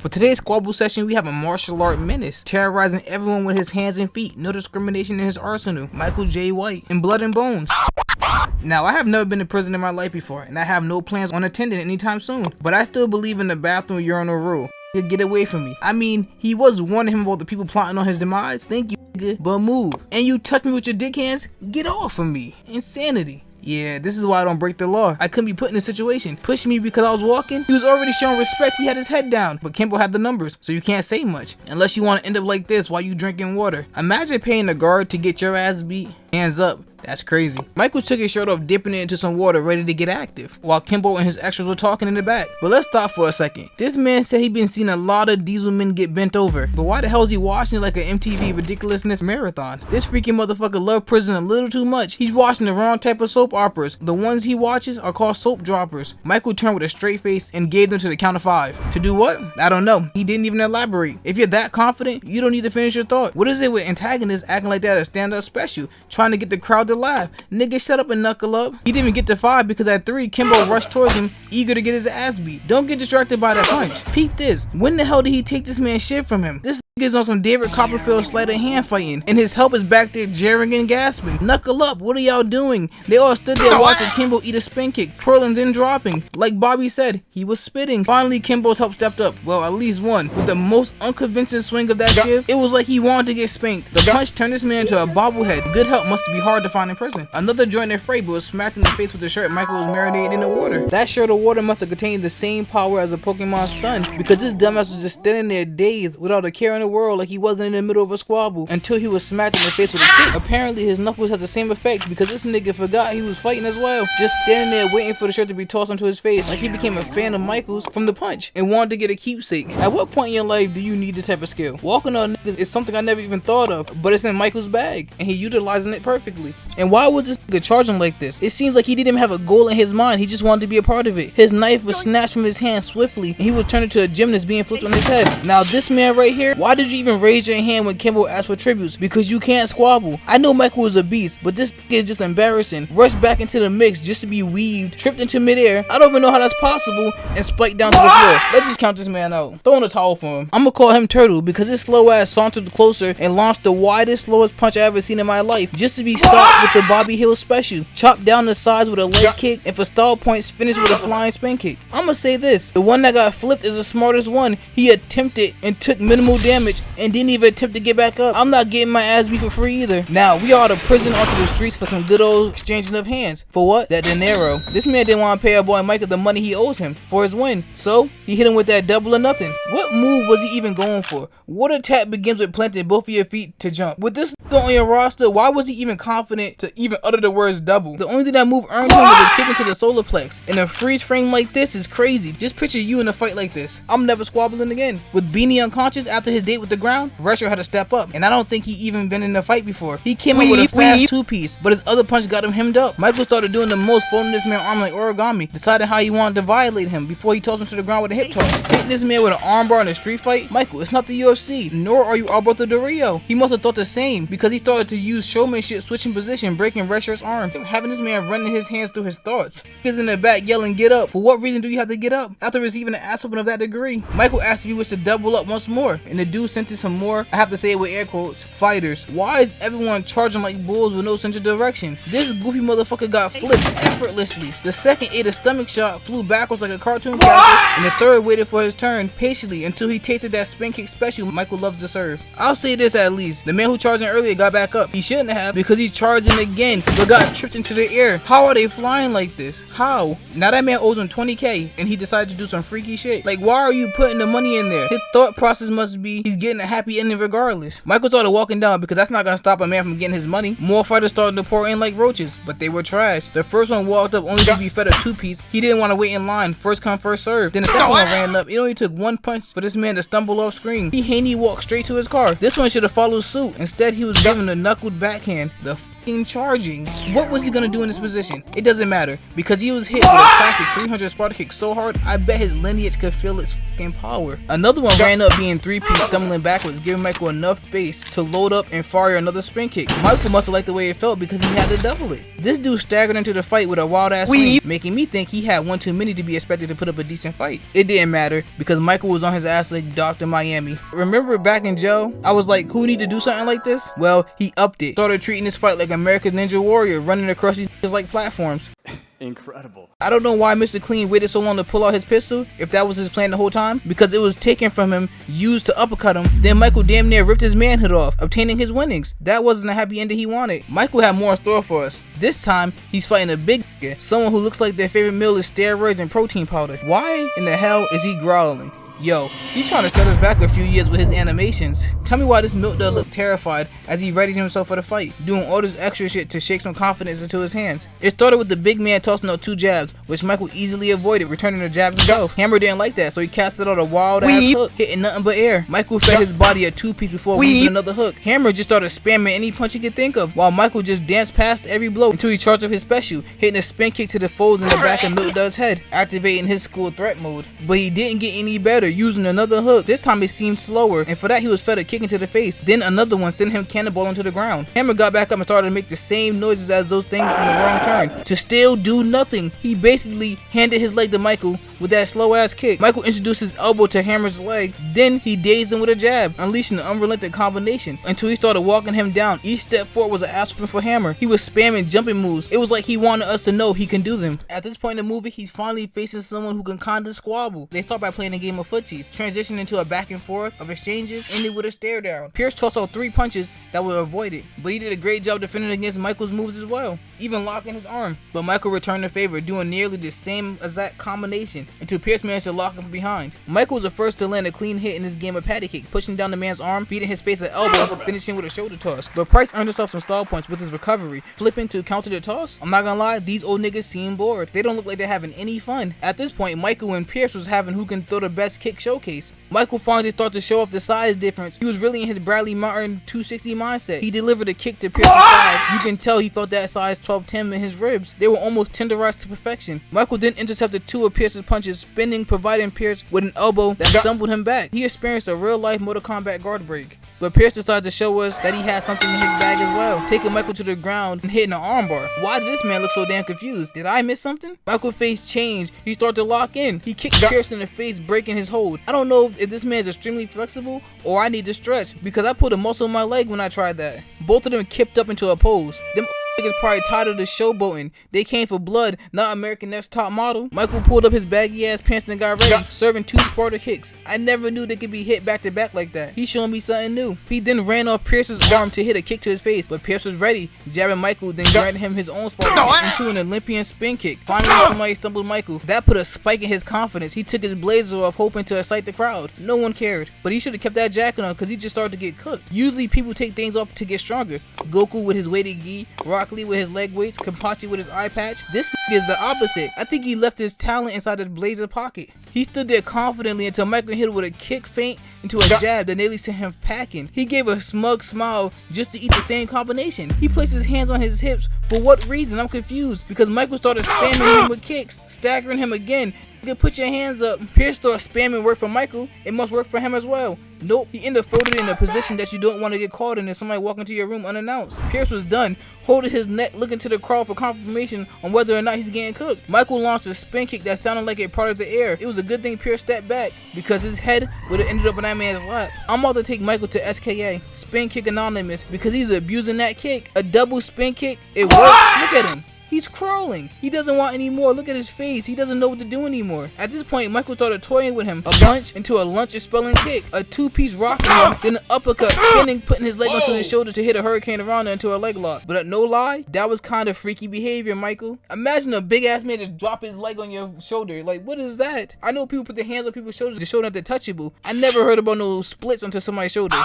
For today's squabble session, we have a martial art menace, terrorizing everyone with his hands and feet, no discrimination in his arsenal, Michael Jai White, in Blood and Bones. Now, I have never been to prison in my life before, and I have no plans on attending anytime soon, but I still believe in the bathroom urinal rule. Get away from me. I mean, he was warning him about the people plotting on his demise. Thank you, nigga, but move. And you touch me with your dick hands? Get off of me. Insanity. Yeah, this is why I don't break the law. I couldn't be put in this situation. Pushing me because I was walking? He was already showing respect. He had his head down. But Kimbo had the numbers, so you can't say much. Unless you want to end up like this while you drinking water. Imagine paying a guard to get your ass beat. Hands up. That's crazy. Michael took his shirt off, dipping it into some water, ready to get active, while Kimbo and his extras were talking in the back. But let's stop for a second. This man said he'd been seeing a lot of diesel men get bent over. But why the hell is he watching it like an MTV ridiculousness marathon? This freaking motherfucker loved prison a little too much. He's watching the wrong type of soap operas. The ones he watches are called soap droppers. Michael turned with a straight face and gave them to the count of 5. To do what? I don't know. He didn't even elaborate. If you're that confident, you don't need to finish your thought. What is it with antagonists acting like that at stand-up special, trying to get the crowd to laugh? Nigga, shut up and knuckle up. He didn't even get to 5 because at 3, Kimbo rushed towards him, eager to get his ass beat. Don't get distracted by that punch. Peep this. When the hell did he take this man's shit from him? This is on some David Copperfield sleight of hand fighting, and his help is back there jeering and gasping. Knuckle up, what are y'all doing? They all stood there watching Kimbo eat a spin kick, twirling then dropping. Like Bobby said, he was spitting. Finally, Kimbo's help stepped up. Well, at least one. With the most unconvincing swing of that shift, it was like he wanted to get spanked. The punch turned this man into a bobblehead. Good help must be hard to find in prison. Another joint in fray, but was smacked in the face with the shirt Michael was marinated in the water. That shirt of water must have contained the same power as a Pokemon stun, because this dumbass was just standing there dazed without a care in the world, like he wasn't in the middle of a squabble, until he was smacked in the face with a kick. Apparently his knuckles has the same effect, because this nigga forgot he was fighting as well, just standing there waiting for the shirt to be tossed onto his face, like he became a fan of Michael's from the punch and wanted to get a keepsake. At what point in your life do you need this type of skill? Walking on niggas is something I never even thought of, but it's in Michael's bag and he utilizing it perfectly. And why was this nigga charging like this? It seems like he didn't even have a goal in his mind, he just wanted to be a part of it. His knife was snatched from his hand swiftly and he was turned into a gymnast being flipped on his head. Now this man right here, why did you even raise your hand when Kimbo asked for tributes? Because you can't squabble. I know Michael was a beast, but this nigga is just embarrassing. Rushed back into the mix just to be weaved, tripped into midair. I don't even know how that's possible, and spiked down to the floor. Let's just count this man out. Throwing a towel for him. I'ma call him Turtle because his slow ass sauntered closer and launched the widest, slowest punch I ever seen in my life, just to be stopped with the Bobby Hill special. Chopped down the sides with a leg kick, and for stall points, finished with a flying spin kick. I'ma say this, the one that got flipped is the smartest one. He attempted and took minimal damage and didn't even attempt to get back up. I'm not getting my ass beat for free either. Now, we are out of prison onto the streets for some good old exchanging of hands. For what? That dinero. This man didn't want to pay our boy Michael the money he owes him for his win, so he hit him with that double or nothing. What move was he even going for? Water tap begins with planting both of your feet to jump. With this on your roster, why was he even confident to even utter the words double? The only thing that move earned him was a kick into the solar plex. And a freeze frame like this is crazy. Just picture you in a fight like this. I'm never squabbling again. With Beanie unconscious after his date with the ground, Retro had to step up, and I don't think he even been in a fight before. He came up with a fast 2-piece, but his other punch got him hemmed up. Michael started doing the most, folding this man arm like origami, decided how he wanted to violate him before he tossed him to the ground with a hip toss. Hitting this man with an armbar in a street fight? Michael, it's not the UFC, nor are you Alberto Del Rio. He must have thought the same, because he started to use showmanship, switching position, breaking Retro's arm, having this man running his hands through his thoughts. He's in the back yelling, "Get up." For what reason do you have to get up? After receiving an ass whooping of that degree, Michael asked if he was to double up once more, and the dude sent some more, I have to say it with air quotes, fighters. Why is everyone charging like bulls with no central direction? This goofy motherfucker got flipped effortlessly. The second ate a stomach shot, flew backwards like a cartoon character, and the third waited for his turn patiently until he tasted that spin kick special Michael loves to serve. I'll say this at least, the man who charged him earlier got back up. He shouldn't have, because he charged him again, but got tripped into the air. How are they flying like this? How? Now that man owes him 20K, and he decided to do some freaky shit. Like, why are you putting the money in there? His thought process must be, he's getting a happy ending regardless. Michael started walking down because that's not gonna stop a man from getting his money. More fighters started to pour in like roaches, but they were trash. The first one walked up only to be fed a 2-piece. He didn't want to wait in line. First come, first serve. Then the second one ran up. It only took one punch for this man to stumble off screen. He walked straight to his car. This one should have followed suit. Instead, he was given a knuckled backhand. The charging. What was he gonna do in this position? It doesn't matter, because he was hit with a classic 300 Sparta kick so hard, I bet his lineage could feel its fucking power. Another one ran up being 3-piece, stumbling backwards, giving Michael enough space to load up and fire another spin kick. Michael must have liked the way it felt because he had to double it. This dude staggered into the fight with a wild ass swing, making me think he had one too many to be expected to put up a decent fight. It didn't matter because Michael was on his ass like Dr. Miami. Remember back in jail, I was like, who need to do something like this? Well, he upped it. Started treating this fight like America's Ninja Warrior, running across these like platforms. Incredible. I don't know why Mr. Clean waited so long to pull out his pistol, if that was his plan the whole time, because it was taken from him, used to uppercut him, then Michael damn near ripped his manhood off, obtaining his winnings. That wasn't a happy ending he wanted. Michael had more in store for us. This time, he's fighting a big nigga, someone who looks like their favorite meal is steroids and protein powder. Why in the hell is he growling? Yo, he's trying to set us back a few years with his animations. Tell me why this milk dud looked terrified as he readied himself for the fight, doing all this extra shit to shake some confidence into his hands. It started with the big man tossing out 2 jabs, which Michael easily avoided, returning the jab himself. Hammer didn't like that, so he casted out a wild ass hook, hitting nothing but air. Michael fed his body a 2-piece before weaving another hook. Hammer just started spamming any punch he could think of, while Michael just danced past every blow until he charged up his special, hitting a spin kick to the folds in the back of Milk Dud's head, activating his school threat mode. But he didn't get any better, using another hook. This time it seemed slower, and for that he was fed a kick into the face. Then another one sent him cannonballing to the ground. Hammer got back up and started to make the same noises as those things from the wrong turn, to still do nothing. He basically handed his leg to Michael with that slow ass kick. Michael introduced his elbow to Hammer's leg, then he dazed him with a jab, unleashing an unrelenting combination until he started walking him down. Each step forward was an ass whooping for Hammer. He was spamming jumping moves. It was like he wanted us to know he can do them. At this point in the movie, he's finally facing someone who can kinda squabble. They start by playing a game of footsies, transition into a back and forth of exchanges, ended with a stare down. Pierce tossed out 3 punches that were avoided, but he did a great job defending against Michael's moves as well, even locking his arm. But Michael returned the favor, doing nearly the same exact combination until Pierce managed to lock him from behind. Michael was the first to land a clean hit in this game of patty cake, pushing down the man's arm, feeding his face an elbow, finishing with a shoulder toss. But Price earned himself some stall points with his recovery, flipping to counter the toss. I'm not gonna lie, these old niggas seem bored. They don't look like they're having any fun. At this point, Michael and Pierce was having who can throw the best kick showcase. Michael finally started to show off the size difference. He was really in his Bradley Martin 260 mindset. He delivered a kick to Pierce's side. You can tell he felt that size 12-10 in his ribs. They were almost tenderized to perfection. Michael then intercepted 2 of Pierce's punches, spinning, providing Pierce with an elbow that stumbled him back. He experienced a real-life Mortal Kombat guard break. But Pierce decided to show us that he had something in his bag as well, taking Michael to the ground and hitting an armbar. Why did this man look so damn confused? Did I miss something? Michael's face changed. He started to lock in. He kicked Pierce in the face, breaking his hold. I don't know if this man is extremely flexible or I need to stretch, because I pulled a muscle in my leg when I tried that. Both of them kipped up into a pose. Them niggas probably tired of the showboating. They came for blood, not American Next Top Model. Michael pulled up his baggy ass pants and got ready, serving 2 Sparta kicks. I never knew they could be hit back to back like that. He's showing me something new. He then ran off Pierce's arm to hit a kick to his face, but Pierce was ready, jabbing Michael, then granted him his own Sparta kick into an Olympian spin kick. Finally, somebody stumbled Michael. That put a spike in his confidence. He took his blazer off, hoping to excite the crowd. No one cared, but he should have kept that jacket on because he just started to get cooked. Usually, people take things off to get stronger. Goku with his weighted gi, Rock Lee with his leg weights, Kenpachi with his eye patch. This is the opposite. I think he left his talent inside his blazer pocket. He stood there confidently until Michael hit him with a kick feint into a jab that nearly sent him packing. He gave a smug smile just to eat the same combination. He placed his hands on his hips. For what reason? I'm confused, because Michael started spamming him with kicks, staggering him again. Put your hands up. Pierce started spamming work for Michael. It must work for him as well. Nope, he ended up folded in a position that you don't want to get caught in if somebody walk into your room unannounced. Pierce was done, holding his neck, looking to the crowd for confirmation on whether or not he's getting cooked. Michael launched a spin kick that sounded like it parted the air. It was a good thing Pierce stepped back, because his head would have ended up in that man's lap. I'm about to take Michael to SKA, Spin Kick Anonymous, because he's abusing that kick. A double spin kick, it worked. Look at him. He's crawling. He doesn't want any more. Look at his face. He doesn't know what to do anymore. At this point, Michael started toying with him. A punch into a lunge expelling kick. A 2-piece rocking him. Then an uppercut, spinning, putting his leg onto his shoulder to hit a hurricane around into a leg lock. But no lie, that was kind of freaky behavior, Michael. Imagine a big ass man just drop his leg on your shoulder. Like, what is that? I know people put their hands on people's shoulders to show them they're touchable. I never heard about no splits onto somebody's shoulder.